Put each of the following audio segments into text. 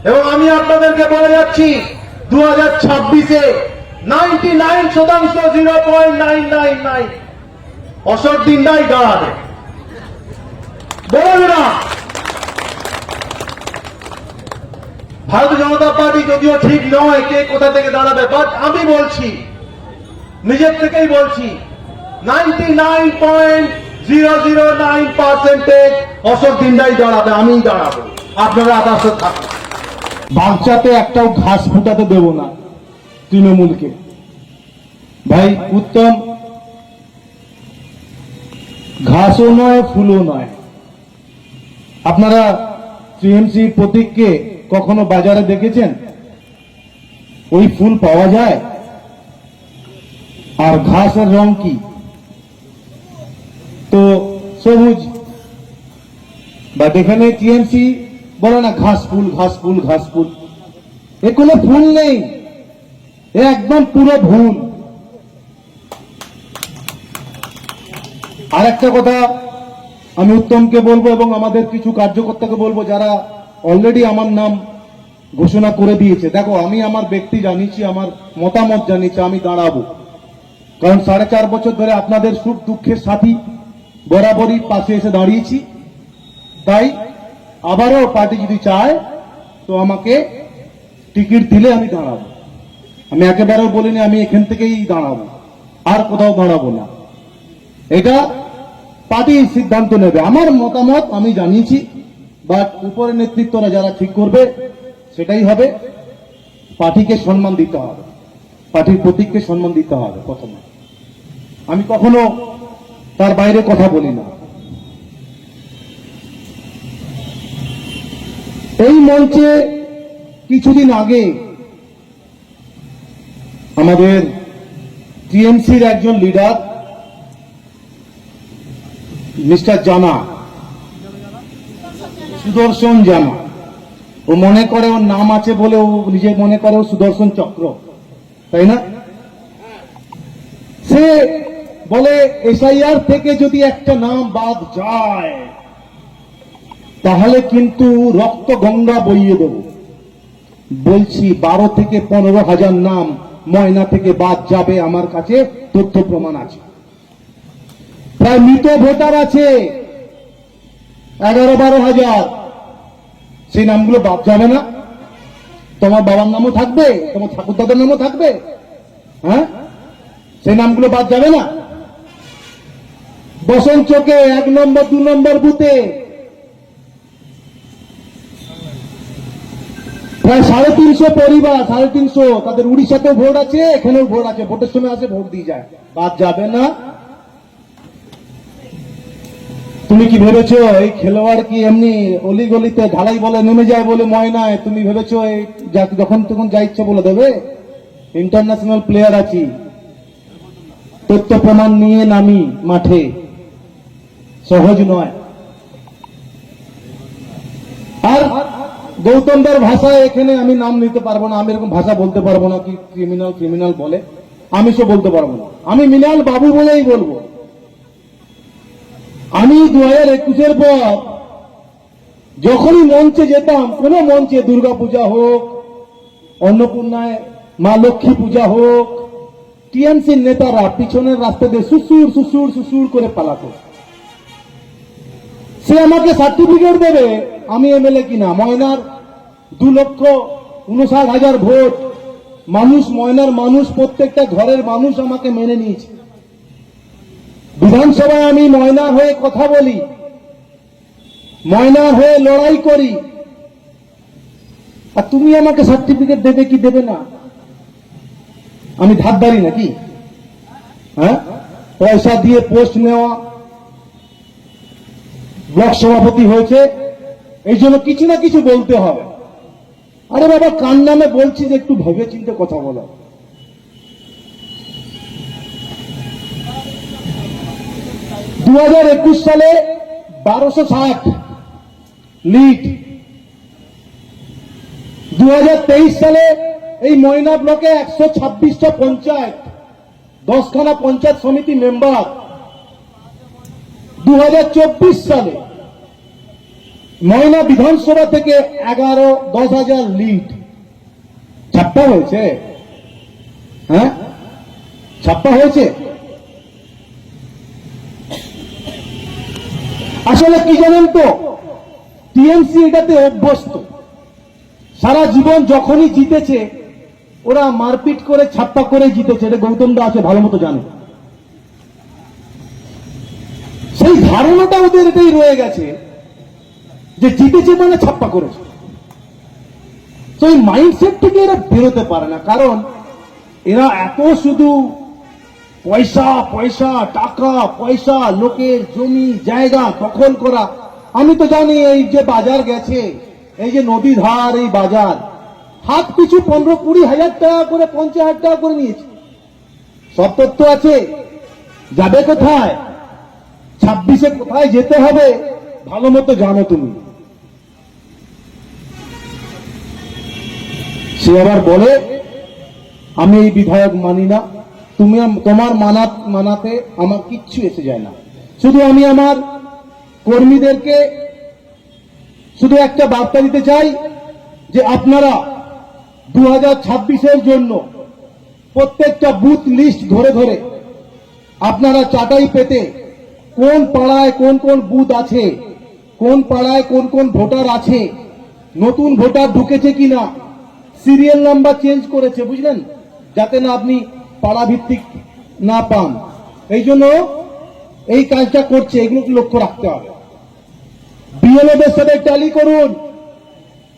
এবং আমি আপনাদেরকে বলে যাচ্ছি 2026-এ 99% 0.999 অসৎ দিনটাই দাঁড়াবে। বলবে না ভারতীয় জনতা পার্টি যদিও ঠিক নয় কে কোথা থেকে দাঁড়াবে, বাট আমি বলছি, নিজের থেকেই বলছি 99.009% অসৎ দিনটাই দাঁড়াবে, আমিই দাঁড়াবো, আপনারা আদর্শ থাকুন। বাচ্চাতে একটাও ঘাস ফুটাতে দেব না তৃণমূলকে। ভাই উত্তম ঘাসও নয় ফুলও নয়। আপনারা টিএমসি প্রতীককে কখনো বাজারে দেখেছেন? ওই ফুল পাওয়া যায়? আর ঘাসের রং কি? তো সবুজ। বাট এখানে টিএমসি বলে না ঘাস ফুল ঘাস ফুল ঘাস ফুল। এ কোনো ফুল নেই, এ একদম পুরো ভুল। আর একটা কথা আমি উত্তমকে বলবো এবং আমাদের কিছু কার্যকর্তাকে বলবো যারা অলরেডি আমার নাম ঘোষণা করে দিয়েছে, দেখো আমি আমার ব্যক্তি জানিয়েছি, আমার মতামত জানিয়েছি, আমি দাঁড়াবো। কারণ 4.5 বছর ধরে আপনাদের সুখ দুঃখের সাথী বরাবরই পাশে এসে দাঁড়িয়েছি। তাই আবারও পার্টি যদি চায় তো আমাকে টিকিট দিলে আমি দাঁড়াবো। আমি একেবারেও বলিনি আমি এখান থেকেই দাঁড়াবো, আর কোথাও দাঁড়াবো না। এটা পার্টি সিদ্ধান্ত নেবে। আমার মতামত আমি জানিয়েছি, বাট উপরের নেতৃত্বরা যারা ঠিক করবে সেটাই হবে। পার্টিকে সম্মান দিতে হবে, পার্টির প্রতীককে সম্মান দিতে হবে প্রথমে। আমি কখনো তার বাইরে কথা বলি না। এই মঞ্চে কিছুদিন আগে আমাদের টিএমসির একজন লিডার মিস্টার জানা, সুদর্শন জানা, ও মনে করে ওর নাম আছে বলে ও নিজে মনে করে ও সুদর্শন চক্র, তাই না? সে বলে এসআইআর থেকে যদি একটা নাম বাদ যায় তাহলে কিন্তু রক্ত গঙ্গা বইয়ে দেব। বলছি 12 থেকে 15,000 নাম ময়না থেকে বাদ যাবে, আমার কাছে তথ্য প্রমাণ আছে। প্রায় মৃত ভোটার আছে 11-12,000, সেই নামগুলো বাদ যাবে না? তোমার বাবার নামও থাকবে, তোমার ঠাকুরদাদার নামও থাকবে, হ্যাঁ? সেই নামগুলো বাদ যাবে না? বসন্ত চোখে 1 নম্বর 2 নম্বর বুথে প্রায় 350 পরিবার, 350, তাদের উড়িষ্যাতেও ভোট আছে, এখানেও ভোট আছে, ভোটের সময় আসে ভোট দিয়ে যায়, বাদ যাবে না? তুমি কি ভেবেছো এই খেলোয়াড় কি এমনি অলিগলিতে ঢালাই বলে নেমে যায় বলে ময়নায় তুমি ভেবেছো এই যখন তখন যা ইচ্ছা বলে দেবে? ইন্টারন্যাশনাল প্লেয়ার আছি, তথ্য প্রমাণ নিয়ে নামি মাঠে, সহজ নয়। আর গৌতমদার ভাষায় এখানে আমি নাম নিতে পারবো না, আমি এরকম ভাষা বলতে পারবো না, কি ক্রিমিনাল ক্রিমিনাল বলে আমি সব বলতে পারবো না, আমি মিনাল বাবু বলেই বলবো। আমি 2021-এর পর যখনই মঞ্চে যেতাম, কোন মঞ্চে দুর্গা পূজা হোক, অন্নপূর্ণায় মা লক্ষ্মী পূজা হোক, টিএমসির নেতারা পিছনের রাস্তা দিয়ে সুসুর সুসুর সুসুর করে পালাতো। সে আমাকে সার্টিফিকেট দেবে আমি এমএলএ কিনা। ময়নার 2,59,000 ভোট মানুষ, ময়নার মানুষ, প্রত্যেকটা ঘরের মানুষ আমাকে মেনে নিয়েছে। বিধানসভায় আমি ময়নার হয়ে কথা বলি, ময়নার হয়ে লড়াই করি, আর তুমি আমাকে সার্টিফিকেট দেবে কি দেবে না? আমি ধারদারি নাকি? হ্যাঁ, পয়সা দিয়ে পোস্ট নেওয়া, ব্লক সভাপতি হয়েছে, এই জন্য কিছু না কিছু বলতে হবে। আরে বাবা, কার নামে বলছি যে একটু ভেবে চিন্তে কথা বলো। 2021 সালে 1260 লিড, 2023 সালে এই ময়না ব্লকে 126টা পঞ্চায়েত, 10খানা পঞ্চায়েত সমিতি মেম্বার। 2024 সালে ময়না বিধানসভা থেকে 10,000 লিড ছাপ্পা হয়েছে। হ্যাঁ, ছাপ্পা হয়েছে। আসলে কি জানেন তো, টিএমসি এটাতে অভ্যস্ত। সারা জীবন যখনই জিতেছে ওরা মারপিট করে ছাপ্পা করে জিতেছে, এটা গৌতম দা আছে ভালো মতো জানে। সেই ধারণাটা ওদের এটাই রয়ে গেছে যে জিতেছে মানে ছাপ্পা করেছে। তো এই মাইন্ডসেট থেকে এরা বেরোতে পারে না, কারণ এরা এত শুধু পয়সা পয়সা, টাকা পয়সা, লোকের জমি জায়গা দখল করা। আমি তো জানি এই যে বাজার গেছে, এই যে নদী ধার এই বাজার, হাত পিছু 15-20 হাজার টাকা করে, 50,000 টাকা করে নিয়েছে। সব তথ্য আছে। যাবে কোথায়, 26-এ কোথায় যেতে হবে ভালো মতো জানো তুমি। সে আবার বলে আমি এই বিধায়ক মানি না, তুমি তোমার মানাতে আমার কিচ্ছু এসে যায় না। শুধু আমি আমার কর্মীদেরকে শুধু একটা বার্তা দিতে চাই যে আপনারা 2026-এর জন্য প্রত্যেকটা বুথ লিস্ট ধরে ধরে আপনারা চাটাই পেতে কোন পাড়ায় কোন কোন বুথ আছে, কোন পাড়ায় কোন কোন ভোটার আছে, নতুন ভোটার ঢুকেছে কিনা, সিরিয়াল নাম্বার চেঞ্জ করেছে, বুঝলেন, যাতে না আপনি পাড়া ভিত্তিক না পান। এই জন্য এই কাজটা করছে, এগুলোকে লক্ষ্য রাখতে হবে। বিএলওদের সাথে ট্যালি করুন।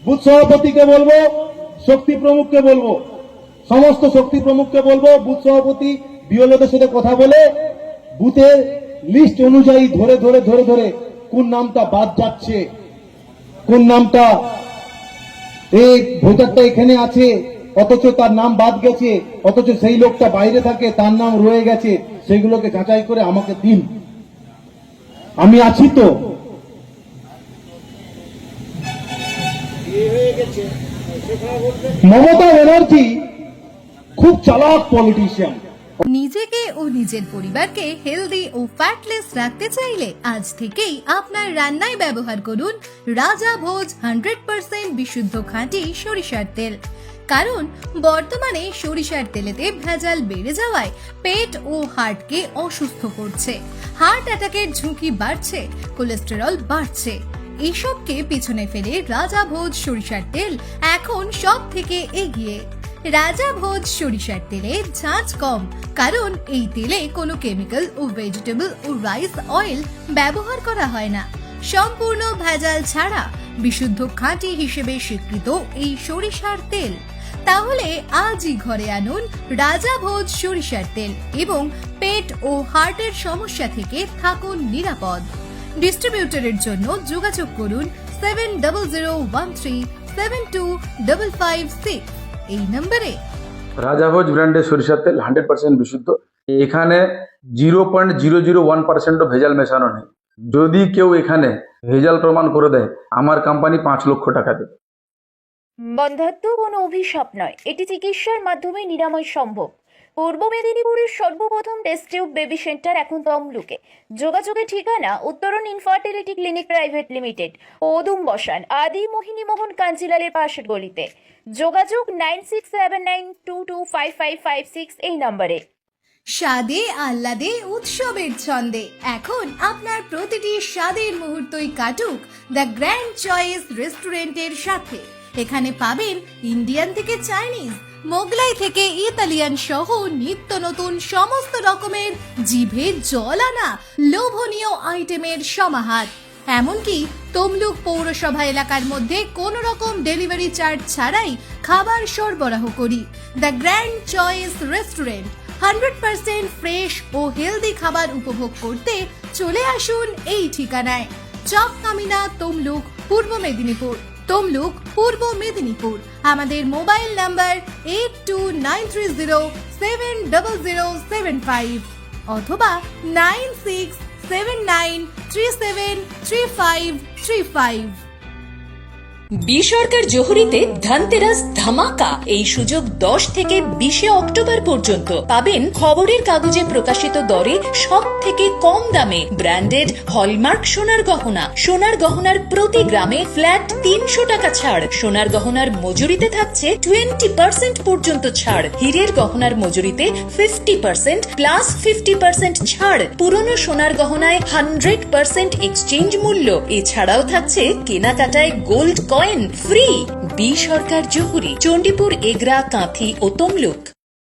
বুথ সভাপতিকে বলবো, শক্তি প্রমুখকে বলবো, সমস্ত শক্তি প্রমুখকে বলবো, বুথ সভাপতি বিএলওদের সাথে কথা বলে বুথের লিস্ট অনুযায়ী ধরে ধরে ধরে ধরে কোন নামটা বাদ যাচ্ছে, কোন নামটা এই ভোটারটা এখানে আছে অথচ তার নাম বাদ গেছে, অথচ সেই লোকটা বাইরে থাকে তার নাম রয়ে গেছে, সেগুলোকে যাচাই করে আমাকে দিন, আমি আছি তো। মমতা ব্যানার্জি খুব চালাক পলিটিশিয়ান। নিজেকে ও নিজের পরিবারকে হেলদি ও ফ্যাটলেস রাখতে চাইলে আজ থেকেই আপনার রান্নায় ব্যবহার করুন রাজা ভোজ 100% বিশুদ্ধ খাঁটি সরিষার তেল। কারণ বর্তমানে সরিষার তেলেতে ভেজাল বেড়ে যাওয়ায় পেট ও হার্টকে অসুস্থ করছে, হার্ট অ্যাটাকের ঝুঁকি বাড়ছে, কোলেস্টেরল বাড়ছে। এসবকে পিছনে ফেলে রাজা ভোজ সরিষার তেল এখন সব থেকে এগিয়ে। রাজা ভোজ সরিষার তেলে ঝাঁঝ কম, কারণ এই তেলে কোনো কেমিক্যাল ও ভেজিটেবল ও রাইস অয়েল ব্যবহার করা হয় না। সম্পূর্ণ ভেজাল ছাড়া বিশুদ্ধ খাঁটি হিসেবে স্বীকৃত এই সরিষার তেল। তাহলে আজই ঘরে আনুন রাজা ভোজ সরিষার তেল এবং পেট ও হার্টের সমস্যা থেকে থাকুন নিরাপদ। ডিস্ট্রিবিউটরের জন্য যোগাযোগ করুন 7013725556 এই নম্বরে। রাজাভোজ ব্র্যান্ডের সরিষার তেল 100% বিশুদ্ধ। এখানে 0.001% ভেজাল মেশানো নেই। যদি কেউ এখানে ভেজাল প্রমাণ করে দেয়, আমার কোম্পানি 5 লক্ষ টাকা দেবে। বন্ধ্যাত্ব কোনো অভিশাপ নয়, এটি চিকিৎসার মাধ্যমে নিরাময় সম্ভব। পূর্ব মেদিনীপুরের সর্বপ্রথম টেস্ট টিউব বেবি সেন্টার এখন তমলুকে। যোগাযোগের ঠিকানা উত্তরণ ইনফার্টিলিটি ক্লিনিক প্রাইভেট লিমিটেড, ওদুম বসান, আদি মোহিনী মোহন কাঞ্জিলালের পাশের গলিতে। যোগাযোগ 9679225556 এই নম্বরে। স্বাদে আহ্লাদে উৎসবের ছন্দে এখন আপনার প্রতিটি স্বাদের মুহূর্তই কাটুক দ্য গ্র্যান্ড চয়েস রেস্টুরেন্টের সাথে। এখানে পাবেন ইন্ডিয়ান থেকে চাইনিজ, মোগলাই থেকে ইতালিয়ান সহ নিত্য নতুন সমস্ত রকমের জিভে জল আনা লোভনীয় আইটেমের সমাহার। এমনকি তমলুক পৌরসভা এলাকার মধ্যে কোনো রকম ডেলিভারি চার্জ ছাড়াই খাবার সরবরাহ করি। The grand choice restaurant 100% fresh ও হেলদি খাবার উপভোগ করতে চলে আসুন এই ঠিকানায়। চক কামিনা, তমলুক, পূর্ব মেদিনীপুর। তমলুক, পূর্ব মেদিনীপুর। আমাদের মোবাইল নাম্বার 8293070075 অথবা 9679373535। বি সরকার জহুরিতে ধনতেরাস ধামাকা। এই সুযোগ 10 থেকে 20 অক্টোবর পর্যন্ত পাবেন খবরের কাগজে প্রকাশিত দরে সব থেকে কম দামে ব্র্যান্ডেড হলমার্ক সোনার গহনা। সোনার গহনার প্রতি গ্রামে ফ্ল্যাট 300 টাকা ছাড়। সোনার গহনার মজুরিতে থাকছে 20% পর্যন্ত ছাড়। হীরের গহনার মজুরিতে 50% প্লাস 50% ছাড়। পুরনো সোনার গহনায় 100% এক্সচেঞ্জ মূল্য। এছাড়াও থাকছে কেনাকাটায় গোল্ড কয়েন ফ্রি। বি সরকার জহুরি, চণ্ডীপুর, এগরা, কাঁথি ও তমলুক।